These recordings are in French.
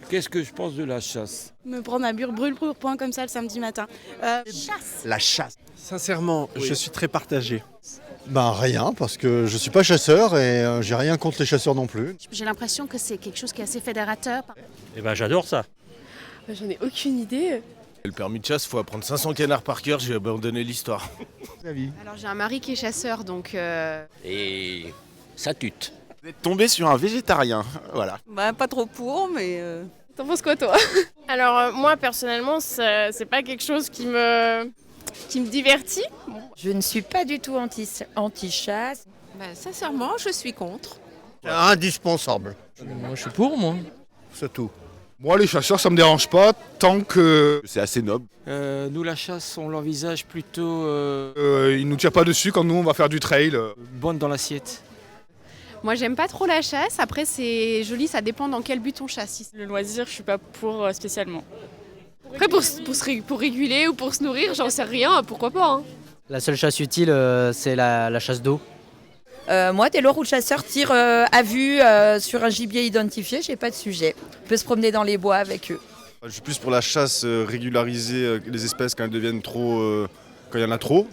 Qu'est-ce que je pense de la chasse? Me prendre un brûle-pour-point comme ça le samedi matin. La chasse. Sincèrement, Oui. je suis très partagé. Ben rien, parce que je suis pas chasseur et j'ai rien contre les chasseurs non plus. J'ai l'impression que c'est quelque chose qui est assez fédérateur. Eh ben j'adore ça. J'en ai aucune idée. Le permis de chasse, faut apprendre 500 canards par cœur, j'ai abandonné l'histoire. Alors j'ai un mari qui est chasseur, donc Et ça tute. Vous êtes tombé sur un végétarien, voilà. Bah, pas trop pour, mais t'en penses quoi toi? Alors moi personnellement, c'est pas quelque chose qui me divertit. Je ne suis pas du tout anti-chasse. sincèrement, je suis contre. Indispensable. Moi je suis pour moi. C'est tout. Moi, les chasseurs, ça me dérange pas tant que C'est assez noble. Nous, la chasse, on l'envisage plutôt ils nous tirent pas dessus quand nous on va faire du trail. bonne dans l'assiette. Moi j'aime pas trop la chasse, après c'est joli, ça dépend dans quel but on chasse. Le loisir, je suis pas pour spécialement. Après pour réguler ou pour se nourrir, j'en sais rien, pourquoi pas hein. La seule chasse utile c'est la chasse d'eau. Moi, dès lors où le chasseur tire à vue sur un gibier identifié, j'ai pas de sujet. On peut se promener dans les bois avec eux. Je suis plus pour la chasse, régulariser les espèces quand elles deviennent trop, quand il y en a trop.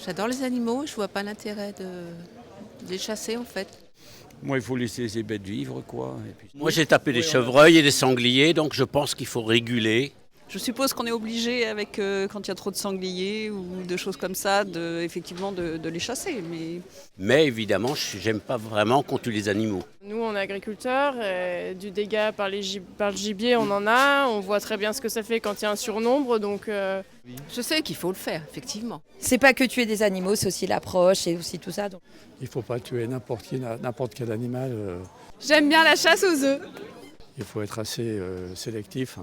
J'adore les animaux, je vois pas l'intérêt de les chasser en fait. Moi, il faut laisser les bêtes vivre, quoi. Et puis... Moi j'ai tapé des chevreuils et des sangliers, donc je pense qu'il faut réguler. Je suppose qu'on est obligé, avec quand il y a trop de sangliers ou de choses comme ça, effectivement de les chasser. Mais évidemment, j'aime pas vraiment qu'on tue les animaux. Nous on est agriculteurs, du dégât par le gibier on en a, on voit très bien ce que ça fait quand il y a un surnombre, donc Je sais qu'il faut le faire, effectivement. C'est pas que tuer des animaux, c'est aussi l'approche et aussi tout ça. Donc. Il faut pas tuer n'importe quel animal. j'aime bien la chasse aux œufs. Il faut être assez sélectif.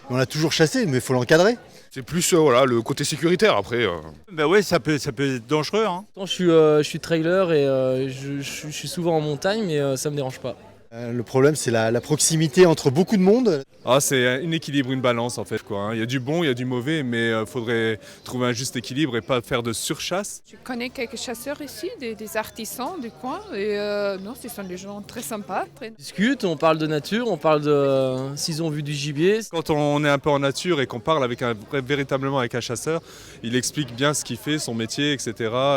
On a toujours chassé, mais il faut l'encadrer. C'est plus voilà, le côté sécuritaire après. Ben oui, ça peut être dangereux. Hein. Je suis trailer et je suis souvent en montagne, mais ça me dérange pas. Le problème, c'est la proximité entre beaucoup de monde. Ah, c'est un équilibre, une balance en fait, quoi, hein. Il y a du bon, il y a du mauvais, mais il faudrait trouver un juste équilibre et pas faire de surchasse. Je connais quelques chasseurs ici, des artisans du coin, et non, ce sont des gens très sympas. On discute, on parle de nature, on parle de s'ils ont vu du gibier. Quand on est un peu en nature et qu'on parle véritablement avec un chasseur, il explique bien ce qu'il fait, son métier, etc.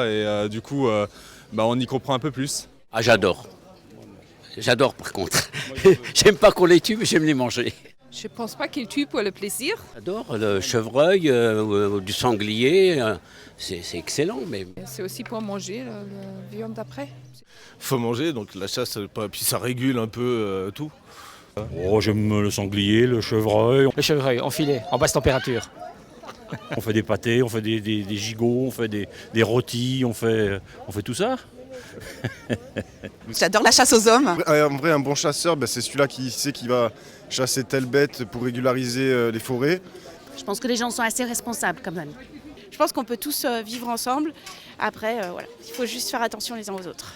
Et du coup, on y comprend un peu plus. Ah j'adore. J'adore par contre. J'aime pas qu'on les tue, mais j'aime les manger. Je pense pas qu'ils tuent pour le plaisir. J'adore le chevreuil, du sanglier, c'est excellent. Mais... C'est aussi pour manger la viande après. Faut manger, donc la chasse, puis ça régule un peu tout. Oh, j'aime le sanglier, le chevreuil. Le chevreuil, en filet, en basse température. On fait des pâtés, on fait des gigots, on fait des rôtis, on fait tout ça. J'adore la chasse aux hommes. En vrai, un bon chasseur, c'est celui-là qui sait qu'il va chasser telle bête pour régulariser les forêts. Je pense que les gens sont assez responsables quand même. Je pense qu'on peut tous vivre ensemble. Après, voilà, il faut juste faire attention les uns aux autres.